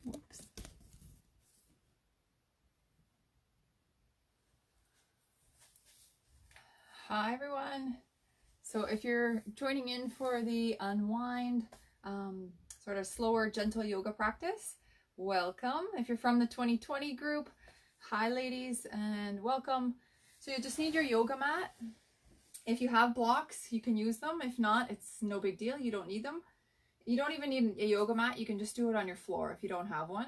Whoops. Hi everyone. So if you're joining in for the unwind, sort of slower, gentle yoga practice, welcome. If you're from the 2020 group, hi ladies and welcome. So you just need your yoga mat. If you have blocks, you can use them. If not, it's no big deal. You don't need them. You don't even need a yoga mat. You can just do it on your floor if you don't have one.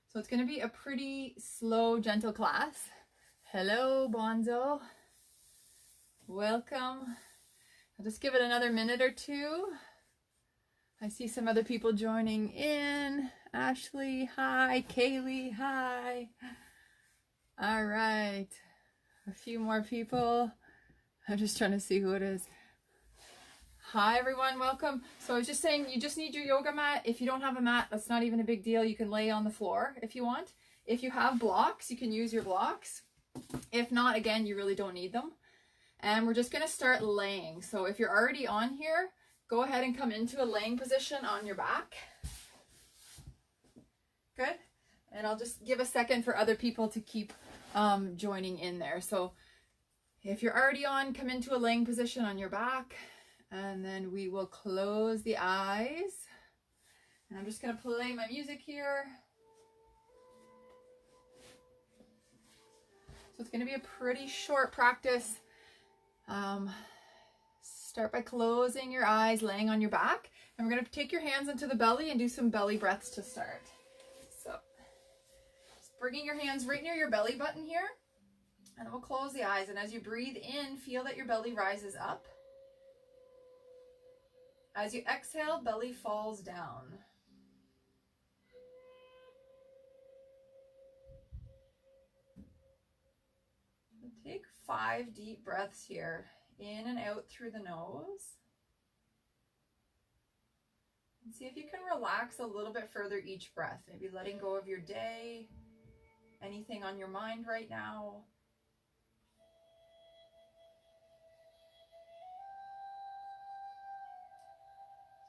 So it's going to be a pretty slow, gentle class. Hello, Bonzo. Welcome. I'll just give it another minute or two. I see some other people joining in. Ashley, hi. Kaylee, hi. All right. A few more people. I'm just trying to see who it is. Hi everyone, welcome. So I was just saying, you just need your yoga mat. If you don't have a mat, that's not even a big deal. You can lay on the floor if you want. If you have blocks, you can use your blocks. If not, again, you really don't need them. And we're just going to start laying. So if you're already on here, go ahead and come into a laying position on your back. Good. And I'll just give a second for other people to keep joining in there. So if you're already on, come into a laying position on your back. And then we will close the eyes. And I'm just going to play my music here. So it's going to be a pretty short practice. Start by closing your eyes, laying on your back. And we're going to take your hands into the belly and do some belly breaths to start. So just bringing your hands right near your belly button here. And then we'll close the eyes. And as you breathe in, feel that your belly rises up. As you exhale, belly falls down. Take 5 deep breaths here, in and out through the nose. And see if you can relax a little bit further each breath, maybe letting go of your day, anything on your mind right now.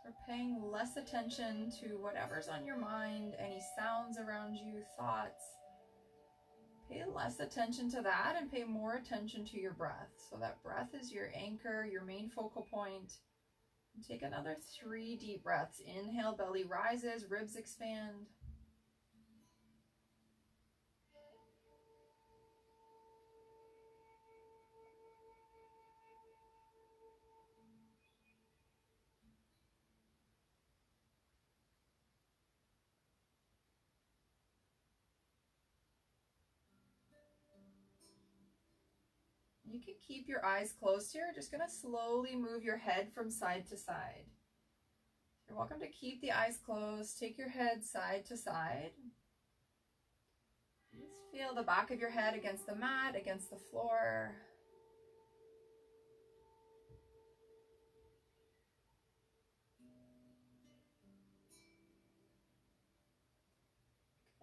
So we're paying less attention to whatever's on your mind, any sounds around you, thoughts. Pay less attention to that and pay more attention to your breath. So that breath is your anchor, your main focal point. And take another 3 deep breaths. Inhale, belly rises, ribs expand. You can keep your eyes closed here. Just going to slowly move your head from side to side. You're welcome to keep the eyes closed. Take your head side to side. Just feel the back of your head against the mat, against the floor.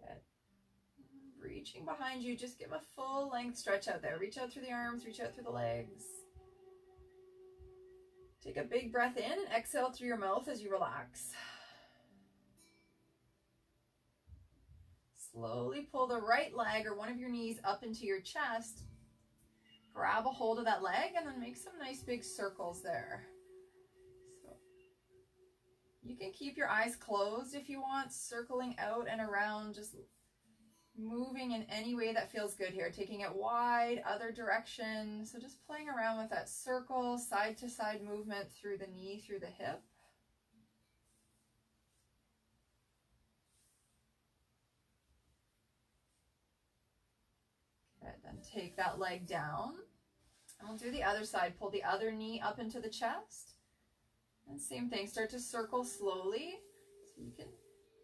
Good. Reaching behind you, just give a full length stretch out there. Reach out through the arms, reach out through the legs. Take a big breath in and exhale through your mouth as you relax. Slowly pull the right leg or one of your knees up into your chest. Grab a hold of that leg and then make some nice big circles there. So you can keep your eyes closed if you want, circling out and around, just moving in any way that feels good here, taking it wide, other direction. So just playing around with that circle, side to side movement through the knee, through the hip. Good, then take that leg down. And we'll do the other side. Pull the other knee up into the chest. And same thing, start to circle slowly. So you can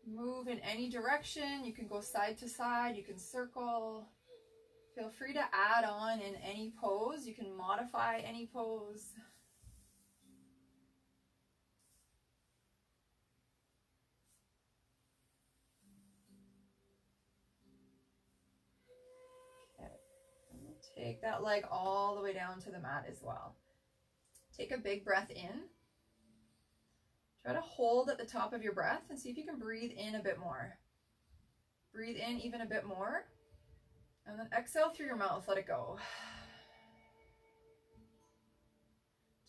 move in any direction. You can go side to side, you can circle. Feel free to add on in any pose. You can modify any pose. Okay. And we'll take that leg all the way down to the mat as well. Take a big breath in. Try to hold at the top of your breath and see if you can breathe in a bit more. Breathe in even a bit more. And then exhale through your mouth, let it go.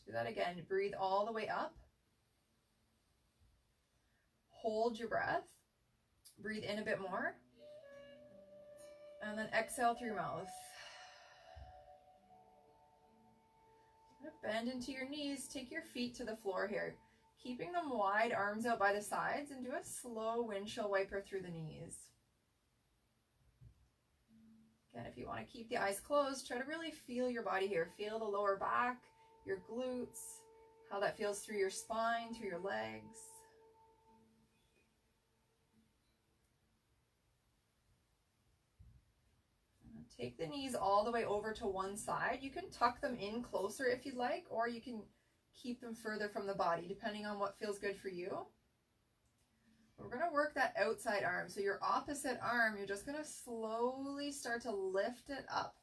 Do that again. Breathe all the way up. Hold your breath. Breathe in a bit more. And then exhale through your mouth. Bend into your knees. Take your feet to the floor here. Keeping them wide, arms out by the sides, and do a slow windshield wiper through the knees. Again, if you want to keep the eyes closed, try to really feel your body here. Feel the lower back, your glutes, how that feels through your spine, through your legs. Take the knees all the way over to one side. You can tuck them in closer if you'd like, or you can keep them further from the body, depending on what feels good for you. We're going to work that outside arm. So your opposite arm, you're just going to slowly start to lift it up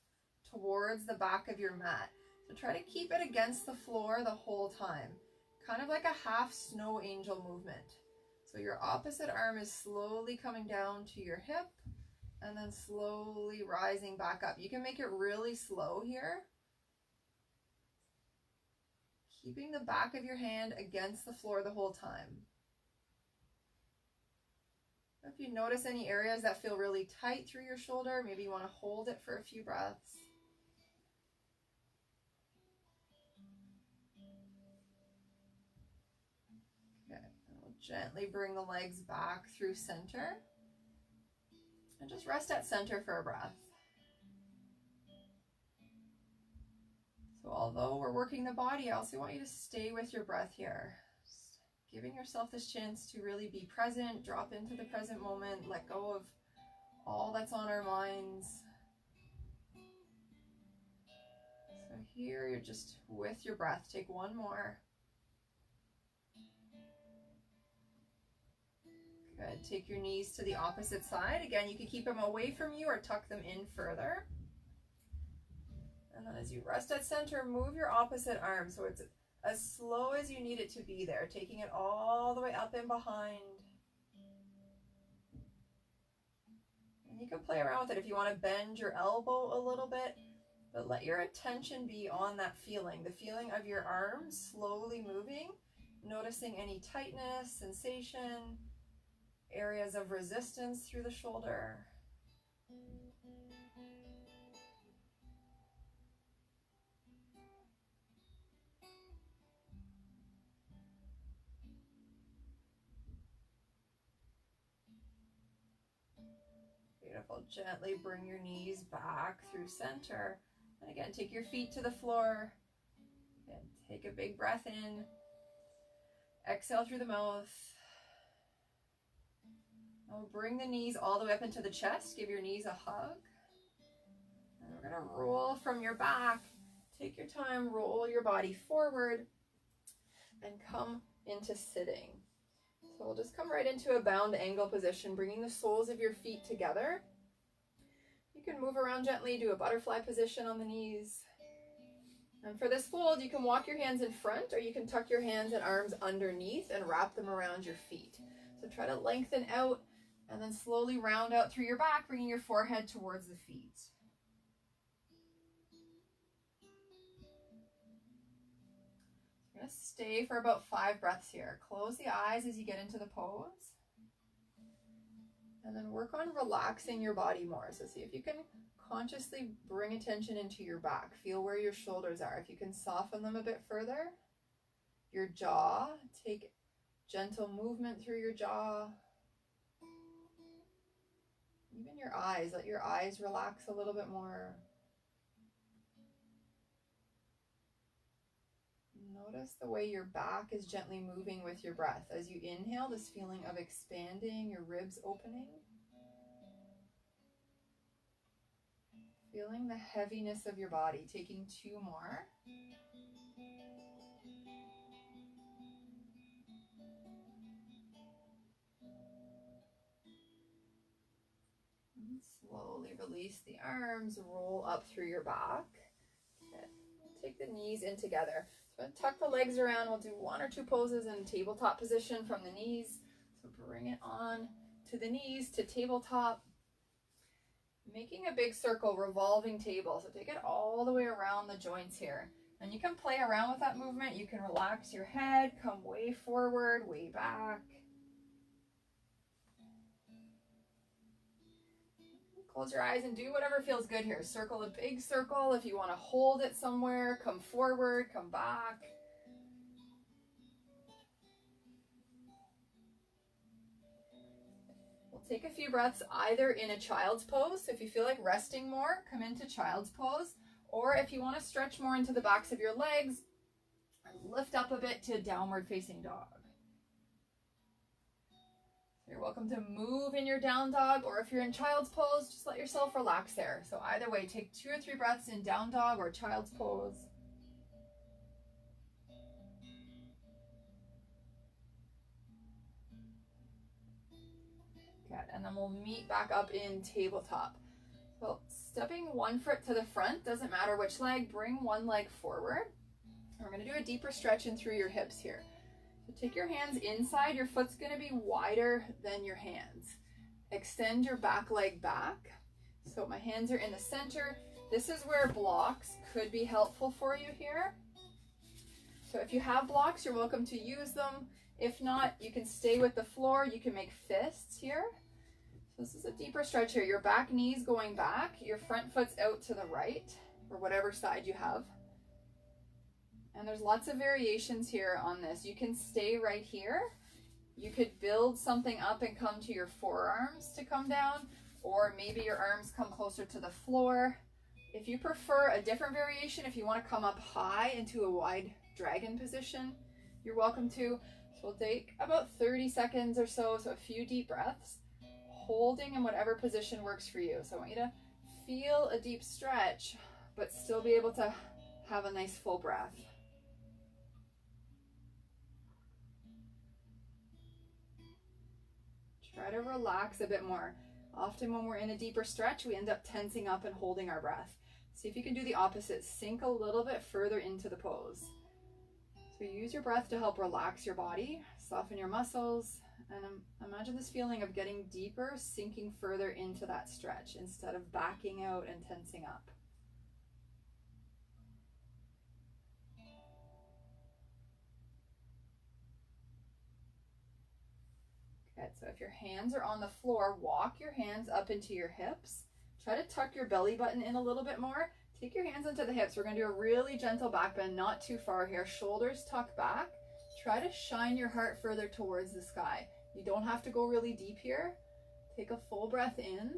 towards the back of your mat. So try to keep it against the floor the whole time, kind of like a half snow angel movement. So your opposite arm is slowly coming down to your hip, and then slowly rising back up. You can make it really slow here. Keeping the back of your hand against the floor the whole time. If you notice any areas that feel really tight through your shoulder, maybe you want to hold it for a few breaths. Okay, and we'll gently bring the legs back through center. And just rest at center for a breath. So although we're working the body, I also want you to stay with your breath here. Just giving yourself this chance to really be present, drop into the present moment, let go of all that's on our minds. So here you're just with your breath. Take one more. Good. Take your knees to the opposite side. Again, you can keep them away from you or tuck them in further. And then as you rest at center, move your opposite arm so it's as slow as you need it to be there, taking it all the way up and behind. And you can play around with it if you want to bend your elbow a little bit, but let your attention be on that feeling, the feeling of your arms slowly moving, noticing any tightness, sensation, areas of resistance through the shoulder. Beautiful. Gently bring your knees back through center. And again, take your feet to the floor. And take a big breath in. Exhale through the mouth. Now bring the knees all the way up into the chest. Give your knees a hug. And we're going to roll from your back. Take your time, roll your body forward and come into sitting. So we'll just come right into a bound angle position, bringing the soles of your feet together. You can move around gently, do a butterfly position on the knees. And for this fold, you can walk your hands in front, or you can tuck your hands and arms underneath and wrap them around your feet. So try to lengthen out and then slowly round out through your back, bringing your forehead towards the feet. You're going to stay for about 5 breaths here. Close the eyes as you get into the pose. And then work on relaxing your body more. So see if you can consciously bring attention into your back. Feel where your shoulders are. If you can soften them a bit further. Your jaw, take gentle movement through your jaw. Even your eyes, let your eyes relax a little bit more. Notice the way your back is gently moving with your breath. As you inhale, this feeling of expanding, your ribs opening. Feeling the heaviness of your body. Taking 2 more. And slowly release the arms, roll up through your back. Okay. Take the knees in together. So tuck the legs around. We'll do 1 or 2 poses in tabletop position from the knees. So bring it on to the knees, to tabletop. making a big circle, revolving table. So take it all the way around the joints here. And you can play around with that movement. You can relax your head, come way forward, way back. Close your eyes and do whatever feels good here. Circle a big circle. If you want to hold it somewhere, come forward, come back. We'll take a few breaths either in a child's pose. So if you feel like resting more, come into child's pose. Or if you want to stretch more into the backs of your legs, lift up a bit to downward facing dog. You're welcome to move in your down dog, or if you're in child's pose, just let yourself relax there. So either way, take 2 or 3 breaths in down dog or child's pose. Good, and then we'll meet back up in tabletop. So stepping one foot to the front, doesn't matter which leg, bring one leg forward. And we're gonna do a deeper stretch in through your hips here. So take your hands inside, your foot's gonna be wider than your hands. Extend your back leg back. So my hands are in the center. This is where blocks could be helpful for you here. So if you have blocks, you're welcome to use them. If not, you can stay with the floor. You can make fists here. So this is a deeper stretch here. Your back knee's going back, your front foot's out to the right, or whatever side you have. And there's lots of variations here on this. You can stay right here. You could build something up and come to your forearms to come down, or maybe your arms come closer to the floor. If you prefer a different variation, if you want to come up high into a wide dragon position, you're welcome to. So we'll take about 30 seconds or so, so a few deep breaths, holding in whatever position works for you. So I want you to feel a deep stretch, but still be able to have a nice full breath. Try to relax a bit more. Often when we're in a deeper stretch, we end up tensing up and holding our breath. See if you can do the opposite. Sink a little bit further into the pose. So use your breath to help relax your body, soften your muscles, and imagine this feeling of getting deeper, sinking further into that stretch instead of backing out and tensing up. Good, so if your hands are on the floor, walk your hands up into your hips. Try to tuck your belly button in a little bit more. Take your hands into the hips. We're going to do a really gentle back bend, not too far here. Shoulders tuck back. Try to shine your heart further towards the sky. You don't have to go really deep here. Take a full breath in.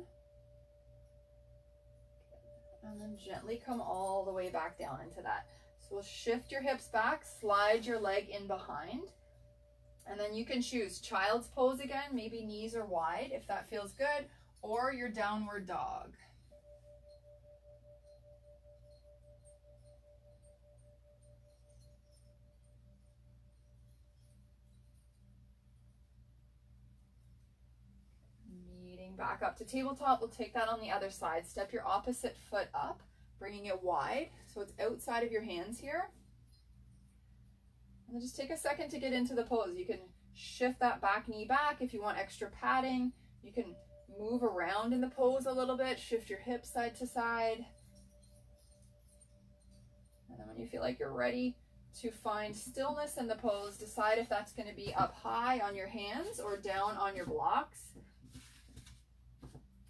And then gently come all the way back down into that. So we'll shift your hips back, slide your leg in behind. And then you can choose child's pose again, maybe knees are wide if that feels good, or your downward dog. Meeting back up to tabletop, we'll take that on the other side. Step your opposite foot up, bringing it wide, so it's outside of your hands here. And then just take a second to get into the pose. You can shift that back knee back if you want extra padding. You can move around in the pose a little bit, shift your hips side to side. And then when you feel like you're ready to find stillness in the pose, decide if that's going to be up high on your hands or down on your blocks,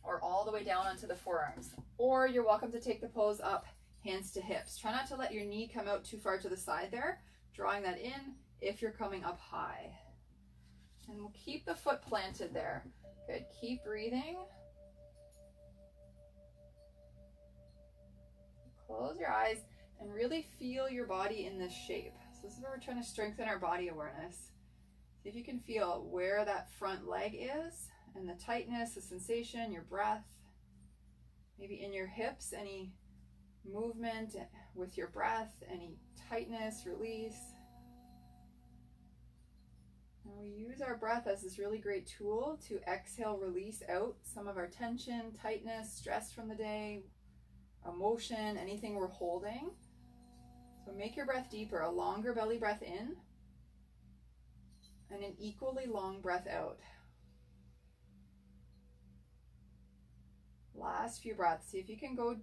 or all the way down onto the forearms. Or you're welcome to take the pose up, hands to hips. Try not to let your knee come out too far to the side there, drawing that in if you're coming up high. And we'll keep the foot planted there. Good, keep breathing. Close your eyes and really feel your body in this shape. So this is where we're trying to strengthen our body awareness. See if you can feel where that front leg is and the tightness, the sensation, your breath. Maybe in your hips, any movement with your breath, any tightness, release. And we use our breath as this really great tool to exhale, release out some of our tension, tightness, stress from the day, emotion, anything we're holding. So make your breath deeper, a longer belly breath in and an equally long breath out. Last few breaths. See if you can go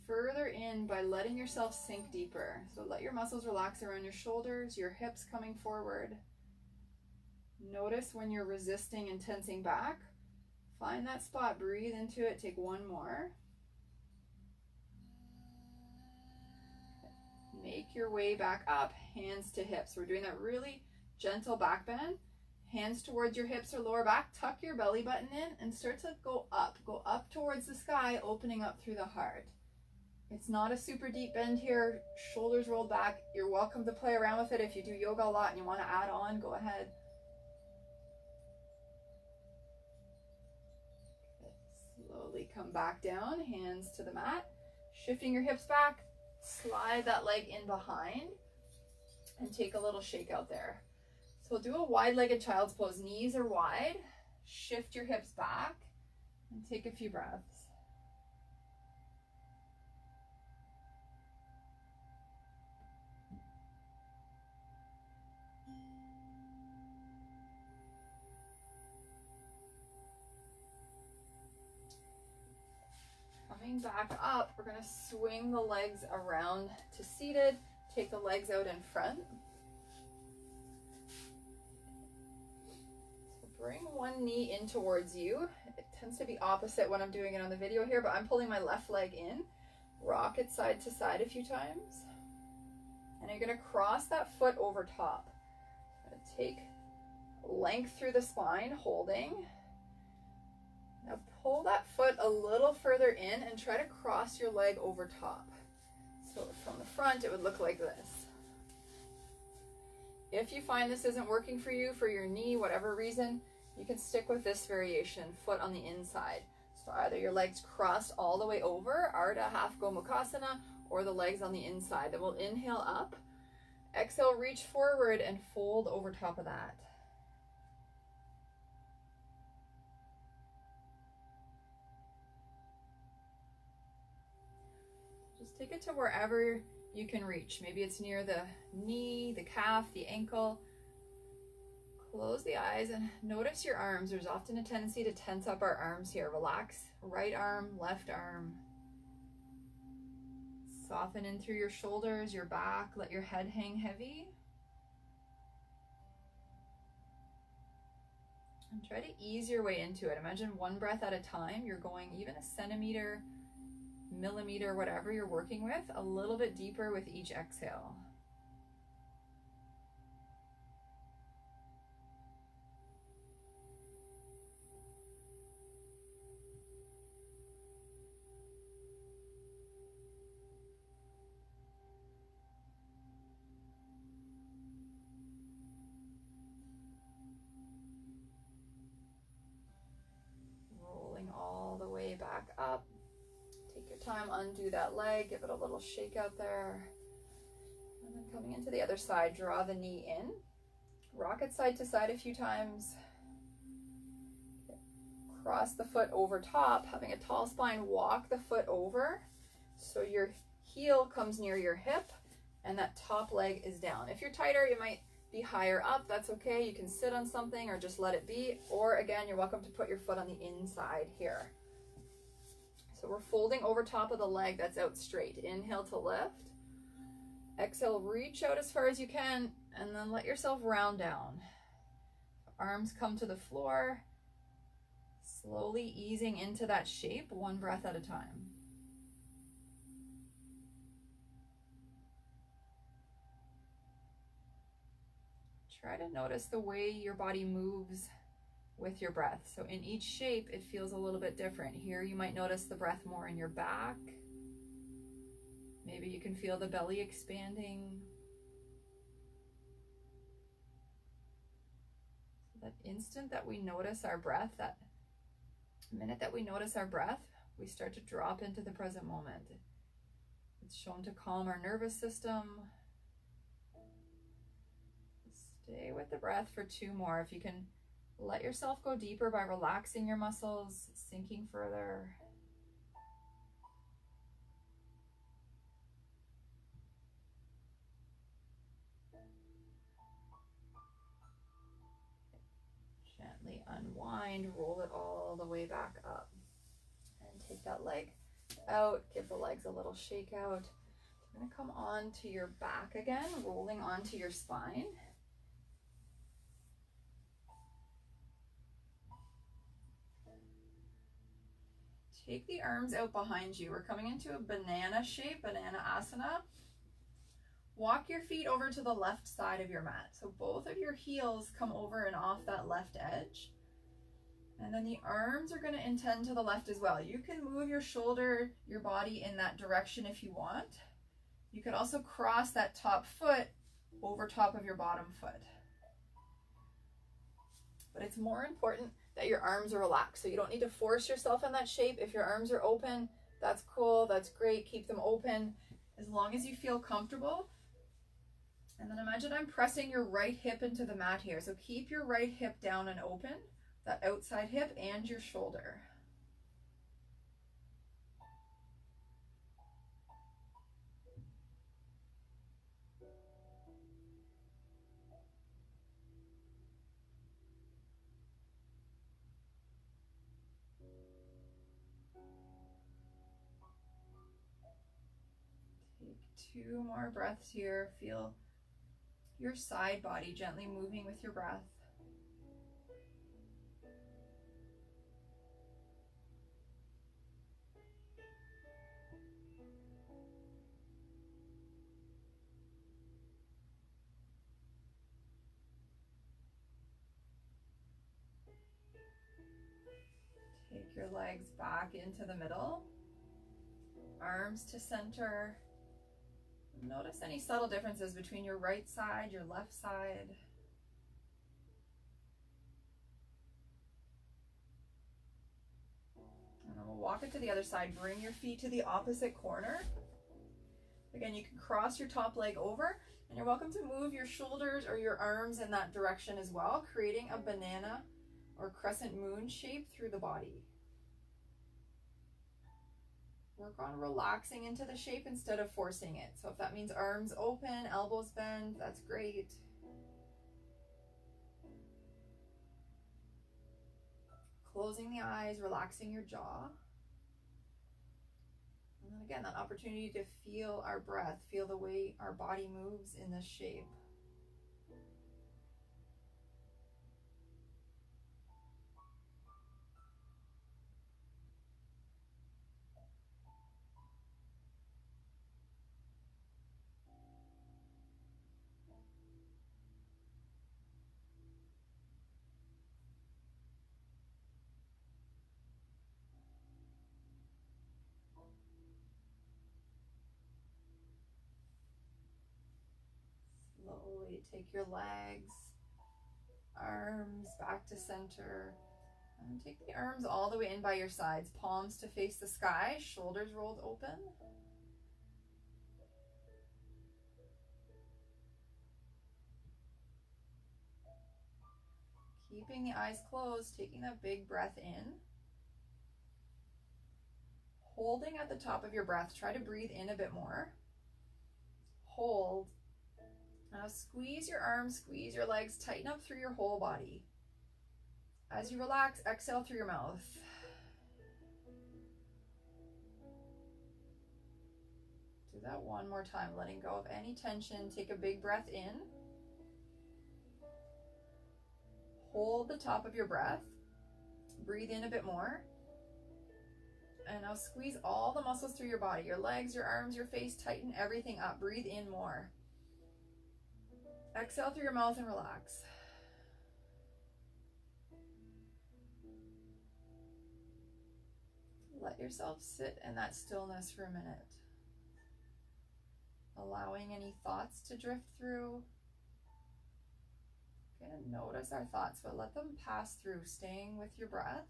further in by letting yourself sink deeper. So let your muscles relax around your shoulders, your hips coming forward. Notice when you're resisting and tensing back. Find that spot, breathe into it, take one more. Make your way back up, hands to hips. We're doing that really gentle back bend. Hands towards your hips or lower back, tuck your belly button in and start to go up towards the sky, opening up through the heart. It's not a super deep bend here, shoulders rolled back. You're welcome to play around with it. If you do yoga a lot and you want to add on, go ahead. Slowly come back down, hands to the mat, shifting your hips back, slide that leg in behind and take a little shake out there. So we'll do a wide-legged child's pose. Knees are wide, shift your hips back and take a few breaths. Coming back up, we're going to swing the legs around to seated. Take the legs out in front. So bring one knee in towards you. It tends to be opposite when I'm doing it on the video here, but I'm pulling my left leg in. Rock it side to side a few times. And you're going to cross that foot over top. Take length through the spine, holding. Now pull that foot a little further in and try to cross your leg over top. So from the front, it would look like this. If you find this isn't working for you, for your knee, whatever reason, you can stick with this variation, foot on the inside. So either your legs crossed all the way over, Ardha Half Gomukhasana, or the legs on the inside. Then we'll inhale up, exhale, reach forward and fold over top of that. Take it to wherever you can reach. Maybe it's near the knee, the calf, the ankle. Close the eyes and notice your arms. There's often a tendency to tense up our arms here. Relax, right arm, left arm. Soften in through your shoulders, your back. Let your head hang heavy. And try to ease your way into it. Imagine one breath at a time. You're going even a centimeter, millimeter, whatever you're working with, a little bit deeper with each exhale. Rolling all the way back up. Take your time, undo that leg, give it a little shake out there. And then coming into the other side, draw the knee in. Rock it side to side a few times. Cross the foot over top, having a tall spine, walk the foot over. So your heel comes near your hip and that top leg is down. If you're tighter, you might be higher up. That's okay. You can sit on something or just let it be. Or again, you're welcome to put your foot on the inside here. So we're folding over top of the leg that's out straight. Inhale to lift. Exhale, reach out as far as you can, and then let yourself round down. Arms come to the floor, slowly easing into that shape, one breath at a time. Try to notice the way your body moves with your breath. So in each shape, it feels a little bit different. Here, you might notice the breath more in your back. Maybe you can feel the belly expanding. That instant that we notice our breath, that minute that we notice our breath, we start to drop into the present moment. It's shown to calm our nervous system. Stay with the breath for 2 more. If you can let yourself go deeper by relaxing your muscles, sinking further. Gently unwind, roll it all the way back up. And Take that leg out, give the legs a little shake out. You're gonna come onto your back again, rolling onto your spine. Take the arms out behind you. We're coming into a banana shape, banana asana. Walk your feet over to the left side of your mat. So both of your heels come over and off that left edge. And then the arms are going to intend to the left as well. You can move your shoulder, your body in that direction if you want. You could also cross that top foot over top of your bottom foot. But it's more important that your arms are relaxed. So you don't need to force yourself in that shape. If your arms are open, that's cool, that's great. Keep them open as long as you feel comfortable. And then imagine I'm pressing your right hip into the mat here. So keep your right hip down and open, that outside hip and your shoulder. Take 2 more breaths here. Feel your side body gently moving with your breath. Take your legs back into the middle, arms to center. Notice any subtle differences between your right side, your left side. And then we'll walk it to the other side. Bring your feet to the opposite corner. Again, you can cross your top leg over, and you're welcome to move your shoulders or your arms in that direction as well, creating a banana or crescent moon shape through the body. Work on relaxing into the shape instead of forcing it. So if that means arms open, elbows bend, that's great. Closing the eyes, relaxing your jaw. And then again, that opportunity to feel our breath, feel the way our body moves in this shape. Slowly take your legs, arms back to center. And take the arms all the way in by your sides, palms to face the sky, shoulders rolled open. Keeping the eyes closed, taking that big breath in. Holding at the top of your breath, try to breathe in a bit more. Hold. Now squeeze your arms, squeeze your legs, tighten up through your whole body. As you relax, exhale through your mouth. Do that one more time, letting go of any tension. Take a big breath in. Hold the top of your breath. Breathe in a bit more. And now squeeze all the muscles through your body, your legs, your arms, your face, tighten everything up. Breathe in more. Exhale through your mouth and relax. Let yourself sit in that stillness for a minute. Allowing any thoughts to drift through. Again, notice our thoughts, but let them pass through, staying with your breath.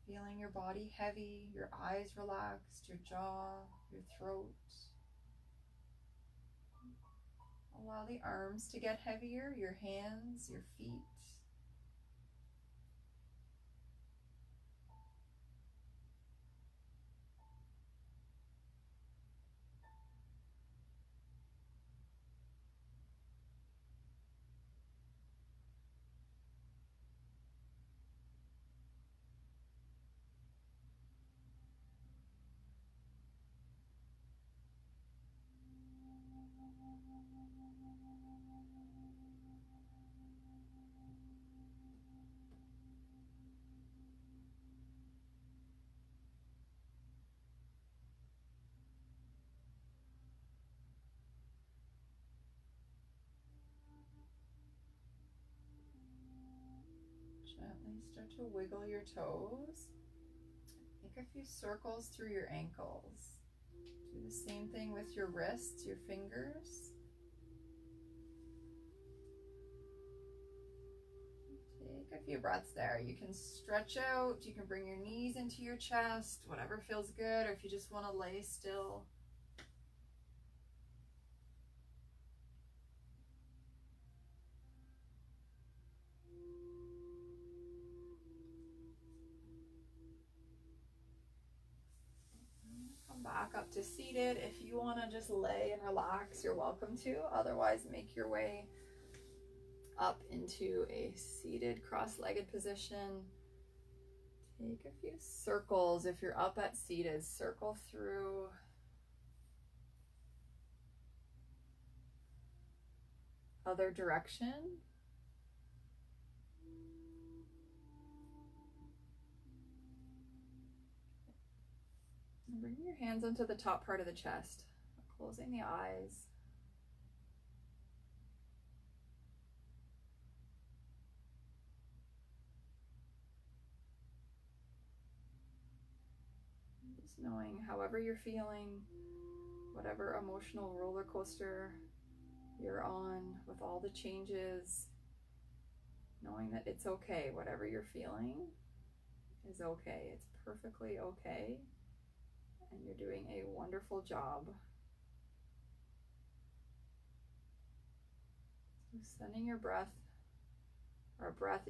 Feeling your body heavy, your eyes relaxed, your jaw, your throat. Allow the arms to get heavier, your hands, your feet. Gently start to wiggle your toes. Make a few circles through your ankles. Do the same thing with your wrists, your fingers. Take a few breaths there. You can stretch out, you can bring your knees into your chest, whatever feels good, or if you just want to lay still. Come back up to seated. If you want to just lay and relax, you're welcome to. Otherwise, make your way up into a seated cross-legged position. Take a few circles. If you're up at seated, circle through. Other direction. And bring your hands onto the top part of the chest, closing the eyes. Just knowing however you're feeling, whatever emotional roller coaster you're on with all the changes, knowing that it's okay. Whatever you're feeling is okay. It's perfectly okay. And you're doing a wonderful job. So sending your breath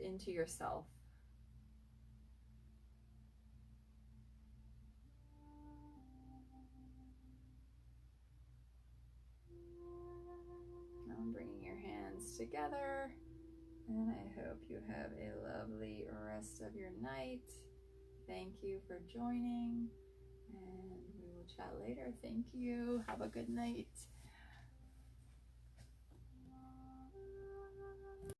into yourself. Now I'm bringing your hands together, and I hope you have a lovely rest of your night. Thank you for joining, and we will chat later. Thank you. Have a good night.